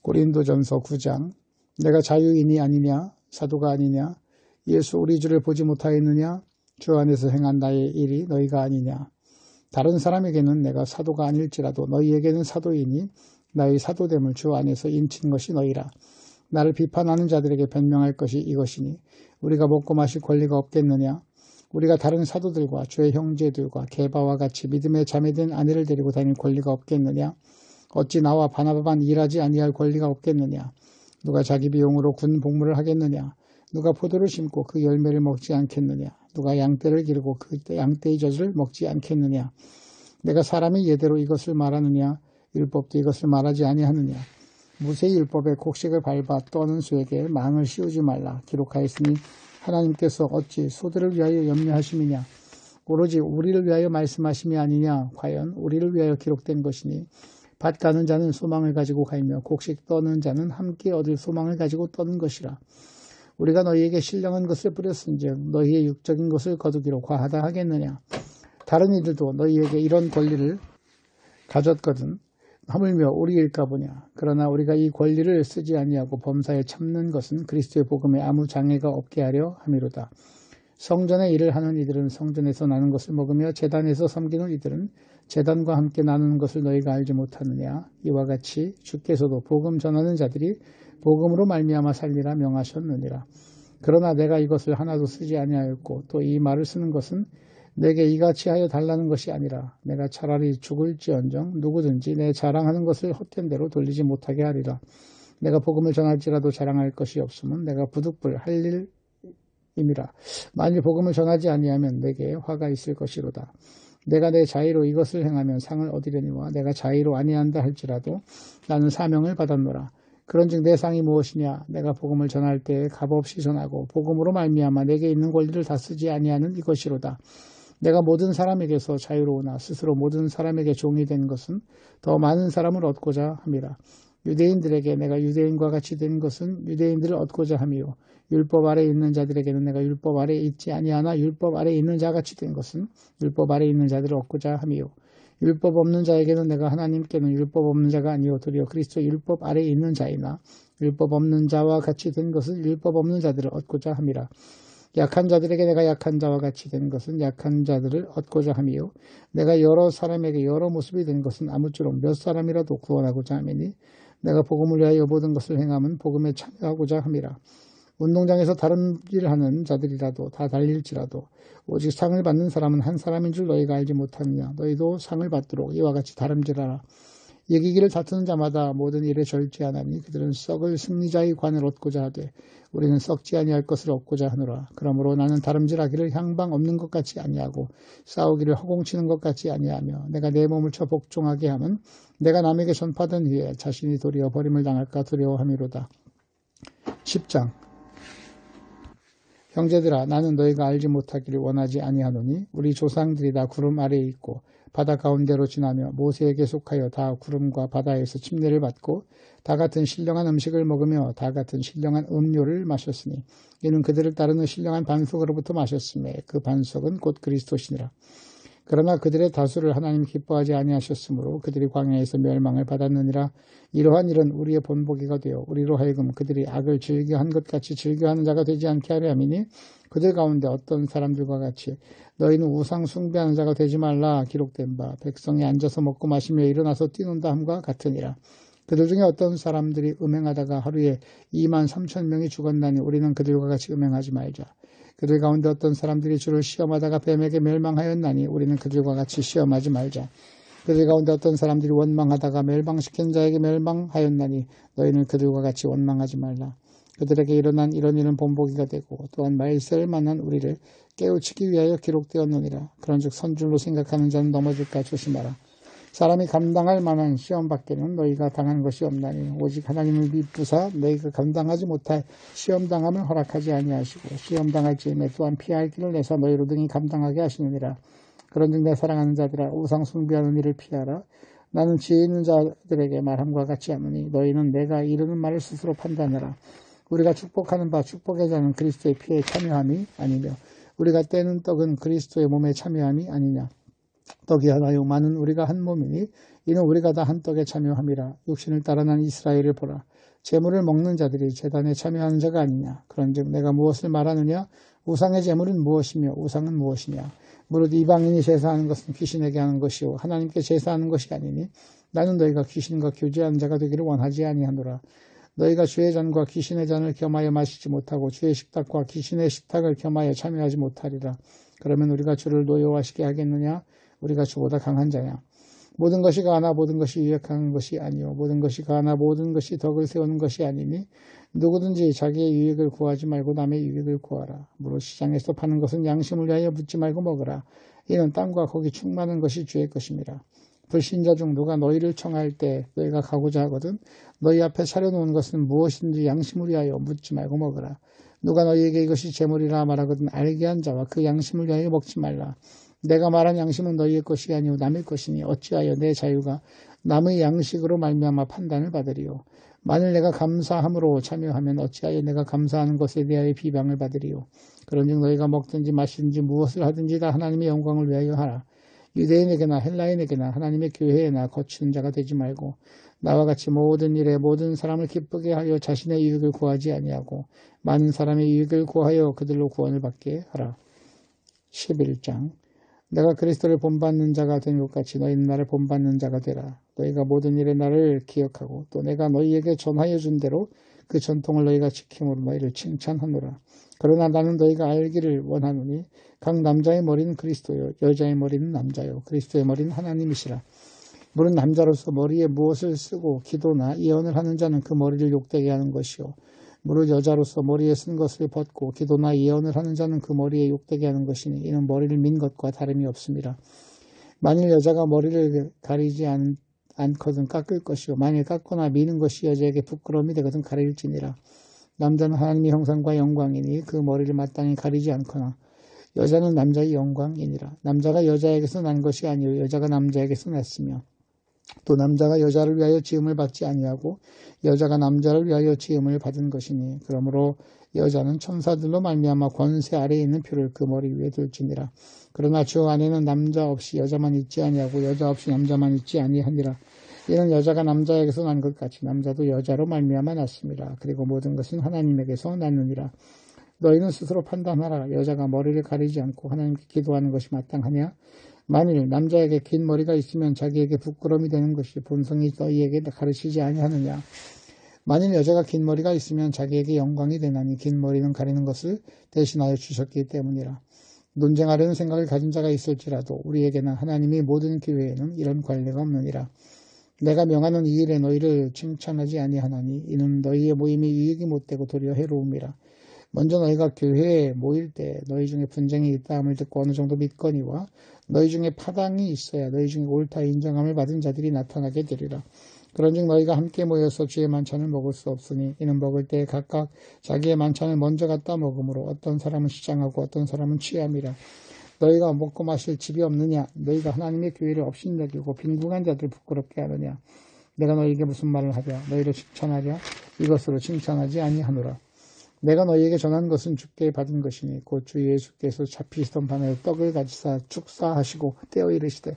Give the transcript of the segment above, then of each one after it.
고린도전서 9장 내가 자유인이 아니냐 사도가 아니냐 예수 우리 주를 보지 못하였느냐 주 안에서 행한 나의 일이 너희가 아니냐 다른 사람에게는 내가 사도가 아닐지라도 너희에게는 사도이니 나의 사도됨을 주 안에서 인친 것이 너희라. 나를 비판하는 자들에게 변명할 것이 이것이니 우리가 먹고 마실 권리가 없겠느냐 우리가 다른 사도들과 주의 형제들과 게바와 같이 믿음에 자매된 아내를 데리고 다닐 권리가 없겠느냐 어찌 나와 바나바만 일하지 아니할 권리가 없겠느냐 누가 자기 비용으로 군 복무를 하겠느냐 누가 포도를 심고 그 열매를 먹지 않겠느냐 누가 양떼를 기르고 그 양떼의 젖을 먹지 않겠느냐 내가 사람의 예대로 이것을 말하느냐 율법도 이것을 말하지 아니하느냐 무새의 율법에 곡식을 밟아 떠는 수에게 망을 씌우지 말라 기록하였으니 하나님께서 어찌 소들을 위하여 염려하심이냐 오로지 우리를 위하여 말씀하심이 아니냐 과연 우리를 위하여 기록된 것이니 밭 가는 자는 소망을 가지고 가이며 곡식 떠는 자는 함께 얻을 소망을 가지고 떠는 것이라. 우리가 너희에게 신령한 것을 뿌렸은즉 너희의 육적인 것을 거두기로 과하다 하겠느냐. 다른 이들도 너희에게 이런 권리를 가졌거든 하물며 우리일까 보냐. 그러나 우리가 이 권리를 쓰지 아니하고 범사에 참는 것은 그리스도의 복음에 아무 장애가 없게 하려 함이로다. 성전의 일을 하는 이들은 성전에서 나는 것을 먹으며 제단에서 섬기는 이들은 제단과 함께 나누는 것을 너희가 알지 못하느냐. 이와 같이 주께서도 복음 전하는 자들이 복음으로 말미암아 살리라 명하셨느니라. 그러나 내가 이것을 하나도 쓰지 아니하였고 또 이 말을 쓰는 것은 내게 이같이 하여 달라는 것이 아니라 내가 차라리 죽을지언정 누구든지 내 자랑하는 것을 헛된 대로 돌리지 못하게 하리라. 내가 복음을 전할지라도 자랑할 것이 없으면 내가 부득불 할 일임이라. 만일 복음을 전하지 아니하면 내게 화가 있을 것이로다. 내가 내 자의로 이것을 행하면 상을 얻으려니와 내가 자의로 아니한다 할지라도 나는 사명을 받았노라. 그런즉 내 상이 무엇이냐 내가 복음을 전할 때에 값없이 전하고 복음으로 말미암아 내게 있는 권리를 다 쓰지 아니하는 이것이로다. 내가 모든 사람에게서 자유로우나 스스로 모든 사람에게 종이 된 것은 더 많은 사람을 얻고자 함이라. 유대인들에게 내가 유대인과 같이 된 것은 유대인들을 얻고자 함이요 율법 아래에 있는 자들에게는 내가 율법 아래에 있지 아니하나 율법 아래에 있는 자같이 된 것은 율법 아래에 있는 자들을 얻고자 함이요 율법 없는 자에게는 내가 하나님께는 율법 없는 자가 아니요 도리어 그리스도 율법 아래에 있는 자이나 율법 없는 자와 같이 된 것은 율법 없는 자들을 얻고자 함이라. 약한 자들에게 내가 약한 자와 같이 된 것은 약한 자들을 얻고자 함이요 내가 여러 사람에게 여러 모습이 된 것은 아무쪼록 몇 사람이라도 구원하고자 함이니 내가 복음을 위하여 모든 것을 행함은 복음에 참여하고자 함이라. 운동장에서 다른 일을 하는 자들이라도 다 달릴지라도 오직 상을 받는 사람은 한 사람인 줄 너희가 알지 못하느냐. 너희도 상을 받도록 이와 같이 다름질하라. 이기기를 다투는 자마다 모든 일에 절제하나니 그들은 썩을 승리자의 관을 얻고자 하되 우리는 썩지 아니할 것을 얻고자 하노라. 그러므로 나는 다름질하기를 향방 없는 것 같이 아니하고 싸우기를 허공치는 것 같이 아니하며 내가 내 몸을 쳐 복종하게 하면 내가 남에게 전파된 후에 자신이 도리어 버림을 당할까 두려워함이로다. 10장 형제들아 나는 너희가 알지 못하기를 원하지 아니하노니 우리 조상들이 다 구름 아래에 있고 바다 가운데로 지나며 모세에게 속하여 다 구름과 바다에서 침례를 받고 다 같은 신령한 음식을 먹으며 다 같은 신령한 음료를 마셨으니 이는 그들을 따르는 신령한 반석으로부터 마셨음에 그 반석은 곧 그리스도시니라. 그러나 그들의 다수를 하나님 기뻐하지 아니하셨으므로 그들이 광야에서 멸망을 받았느니라. 이러한 일은 우리의 본보기가 되어 우리로 하여금 그들이 악을 즐겨한 것 같이 즐겨하는 자가 되지 않게 하려 함이니 그들 가운데 어떤 사람들과 같이 너희는 우상 숭배하는 자가 되지 말라 기록된 바 백성이 앉아서 먹고 마시며 일어나서 뛰논다 함과 같으니라. 그들 중에 어떤 사람들이 음행하다가 하루에 23,000명이 죽었나니 우리는 그들과 같이 음행하지 말자. 그들 가운데 어떤 사람들이 주를 시험하다가 뱀에게 멸망하였나니 우리는 그들과 같이 시험하지 말자. 그들 가운데 어떤 사람들이 원망하다가 멸망시킨 자에게 멸망하였나니 너희는 그들과 같이 원망하지 말라. 그들에게 일어난 이런 일은 본보기가 되고 또한 말세를 만난 우리를 깨우치기 위하여 기록되었느니라. 그런즉 선줄로 생각하는 자는 넘어질까 조심하라. 사람이 감당할 만한 시험 밖에는 너희가 당한 것이 없나니 오직 하나님을 미쁘사 너희가 감당하지 못할 시험당함을 허락하지 아니하시고 시험당할 즈음에 또한 피할 길을 내사 너희로 등이 감당하게 하시느니라. 그런즉 내 사랑하는 자들아 우상 숭배하는 일을 피하라. 나는 지혜 있는 자들에게 말함과 같이 하노니 너희는 내가 이르는 말을 스스로 판단하라. 우리가 축복하는 바 축복의 자는 그리스도의 피에 참여함이 아니며 우리가 떼는 떡은 그리스도의 몸에 참여함이 아니냐. 떡이 하나요 많은 우리가 한 몸이니 이는 우리가 다 한 떡에 참여함이라. 육신을 따라 난 이스라엘을 보라. 제물을 먹는 자들이 제단에 참여하는 자가 아니냐. 그런즉 내가 무엇을 말하느냐. 우상의 제물은 무엇이며 우상은 무엇이냐. 무릇 이방인이 제사하는 것은 귀신에게 하는 것이요 하나님께 제사하는 것이 아니니 나는 너희가 귀신과 교제하는 자가 되기를 원하지 아니하노라. 너희가 주의 잔과 귀신의 잔을 겸하여 마시지 못하고 주의 식탁과 귀신의 식탁을 겸하여 참여하지 못하리라. 그러면 우리가 주를 노여워하시게 하겠느냐. 우리가 주보다 강한 자냐. 모든 것이 가나 모든 것이 유익한 것이 아니요 모든 것이 가나 모든 것이 덕을 세우는 것이 아니니 누구든지 자기의 유익을 구하지 말고 남의 유익을 구하라. 무릇 시장에서 파는 것은 양심을 위하여 묻지 말고 먹으라. 이는 땅과 거기 충만한 것이 주의 것입니다. 불신자 중 누가 너희를 청할 때 너희가 가고자 하거든 너희 앞에 차려놓은 것은 무엇인지 양심을 위하여 묻지 말고 먹으라. 누가 너희에게 이것이 제물이라 말하거든 알게 한 자와 그 양심을 위하여 먹지 말라. 내가 말한 양심은 너희의 것이 아니오 남의 것이니 어찌하여 내 자유가 남의 양식으로 말미암아 판단을 받으리요. 만일 내가 감사함으로 참여하면 어찌하여 내가 감사하는 것에 대하여 비방을 받으리요. 그런즉 너희가 먹든지 마시든지 무엇을 하든지 다 하나님의 영광을 위하여 하라. 유대인에게나 헬라인에게나 하나님의 교회에나 거치는 자가 되지 말고 나와 같이 모든 일에 모든 사람을 기쁘게 하여 자신의 유익을 구하지 아니하고 많은 사람의 유익을 구하여 그들로 구원을 받게 하라. 11장 내가 그리스도를 본받는 자가 된 것 같이 너희는 나를 본받는 자가 되라. 너희가 모든 일에 나를 기억하고 또 내가 너희에게 전하여 준 대로 그 전통을 너희가 지킴으로 너희를 칭찬하노라. 그러나 나는 너희가 알기를 원하노니 각 남자의 머리는 그리스도요 여자의 머리는 남자요 그리스도의 머리는 하나님이시라. 물은 남자로서 머리에 무엇을 쓰고 기도나 예언을 하는 자는 그 머리를 욕되게 하는 것이요 무릇 여자로서 머리에 쓴 것을 벗고 기도나 예언을 하는 자는 그 머리에 욕되게 하는 것이니 이는 머리를 민 것과 다름이 없습니다. 만일 여자가 머리를 가리지 않거든 깎을 것이요 만일 깎거나 미는 것이 여자에게 부끄러움이 되거든 가릴지니라. 남자는 하나님의 형상과 영광이니 그 머리를 마땅히 가리지 않거나 여자는 남자의 영광이니라. 남자가 여자에게서 난 것이 아니요 여자가 남자에게서 났으며 또 남자가 여자를 위하여 지음을 받지 아니하고 여자가 남자를 위하여 지음을 받은 것이니 그러므로 여자는 천사들로 말미암아 권세 아래에 있는 표를 그 머리 위에 둘지니라. 그러나 주 안에는 남자 없이 여자만 있지 아니하고 여자 없이 남자만 있지 아니하니라. 이는 여자가 남자에게서 난 것 같이 남자도 여자로 말미암아 났습니다. 그리고 모든 것은 하나님에게서 났느니라. 너희는 스스로 판단하라. 여자가 머리를 가리지 않고 하나님께 기도하는 것이 마땅하냐? 만일 남자에게 긴 머리가 있으면 자기에게 부끄러움이 되는 것이 본성이 너희에게 가르치지 아니하느냐. 만일 여자가 긴 머리가 있으면 자기에게 영광이 되나니 긴 머리는 가리는 것을 대신하여 주셨기 때문이라. 논쟁하려는 생각을 가진 자가 있을지라도 우리에게는 하나님이 모든 교회에는 이런 관례가 없느니라. 내가 명하는 이 일에 너희를 칭찬하지 아니하나니 이는 너희의 모임이 유익이 못되고 도리어 해로움이라. 먼저 너희가 교회에 모일 때 너희 중에 분쟁이 있다함을 듣고 어느 정도 믿거니와 너희 중에 파당이 있어야 너희 중에 옳다 인정함을 받은 자들이 나타나게 되리라. 그런즉 너희가 함께 모여서 주의 만찬을 먹을 수 없으니 이는 먹을 때 각각 자기의 만찬을 먼저 갖다 먹으므로 어떤 사람은 시장하고 어떤 사람은 취함이라. 너희가 먹고 마실 집이 없느냐. 너희가 하나님의 교회를 업신여기고 빈궁한 자들을 부끄럽게 하느냐. 내가 너희에게 무슨 말을 하랴. 너희를 칭찬하랴. 이것으로 칭찬하지 아니하노라. 내가 너희에게 전한 것은 주께 받은 것이니 곧 주 예수께서 잡히시던 밤에 떡을 가지사 축사하시고 떼어 이르시되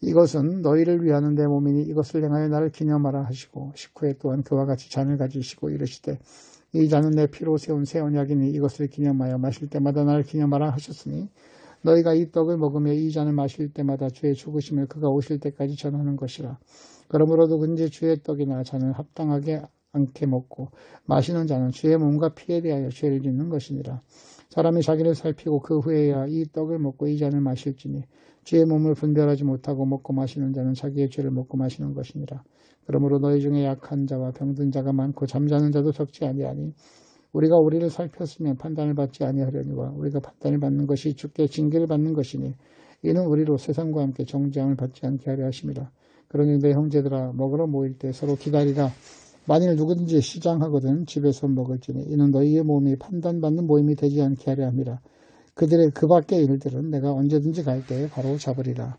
이것은 너희를 위하는 내 몸이니 이것을 행하여 나를 기념하라 하시고 식후에 또한 그와 같이 잔을 가지시고 이르시되 이 잔은 내 피로 세운 새 언약이니 이것을 기념하여 마실 때마다 나를 기념하라 하셨으니 너희가 이 떡을 먹으며 이 잔을 마실 때마다 주의 죽으심을 그가 오실 때까지 전하는 것이라. 그러므로 누구든지 주의 떡이나 잔을 합당하게 않게 먹고 마시는 자는 주의 몸과 피에 대하여 죄를 짓는 것이니라. 사람이 자기를 살피고 그 후에야 이 떡을 먹고 이 잔을 마실지니 주의 몸을 분별하지 못하고 먹고 마시는 자는 자기의 죄를 먹고 마시는 것이니라. 그러므로 너희 중에 약한 자와 병든 자가 많고 잠자는 자도 적지 아니하니 우리가 우리를 살폈으면 판단을 받지 아니하려니와 우리가 판단을 받는 것이 주께 징계를 받는 것이니 이는 우리로 세상과 함께 정죄함을 받지 않게 하려 하심이라. 그러니 내 형제들아 먹으러 모일 때 서로 기다리라. 만일 누구든지 시장하거든 집에서 먹을지니 이는 너희의 몸이 판단받는 모임이 되지 않게 하려 함이라. 그들의 그 밖의 일들은 내가 언제든지 갈 때에 바로 잡으리라.